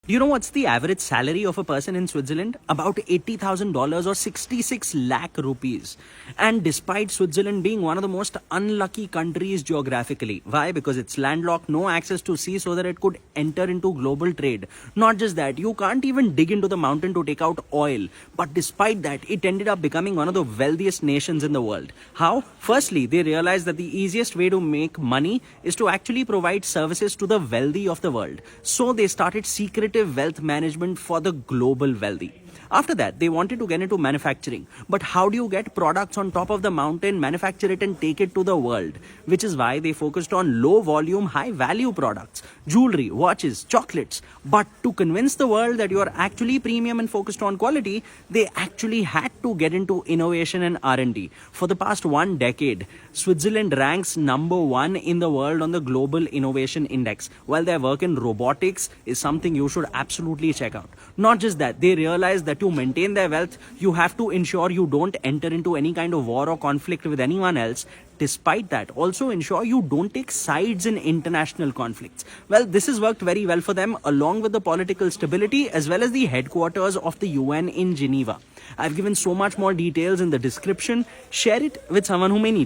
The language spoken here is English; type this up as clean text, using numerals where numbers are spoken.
Do you know what's the average salary of a person in Switzerland? About $80,000 or 66 lakh rupees. And despite Switzerland being one of the most unlucky countries geographically. Why? Because it's landlocked, no access to sea so that it could enter into global trade. Not just that, you can't even dig into the mountain to take out oil. But despite that, it ended up becoming one of the wealthiest nations in the world. How? Firstly, they realized that the easiest way to make money is to actually provide services to the wealthy of the world. So they started secretive wealth management for the global wealthy. After that, they wanted to get into manufacturing. But how do you get products on top of the mountain, manufacture it and take it to the world? Which is why they focused on low volume, high value products, jewelry, watches, chocolates. But to convince the world that you are actually premium and focused on quality, they actually had to get into innovation and R&D. For the past 1 decade, Switzerland ranks number 1 in the world on the Global Innovation Index, while their work in robotics is something you should absolutely check out. Not just that, they realized that to maintain their wealth, you have to ensure you don't enter into any kind of war or conflict with anyone else. Despite that, also ensure you don't take sides in international conflicts. Well, this has worked very well for them, along with the political stability as well as the headquarters of the UN in Geneva. I've given so much more details in the description. Share it with someone who may need.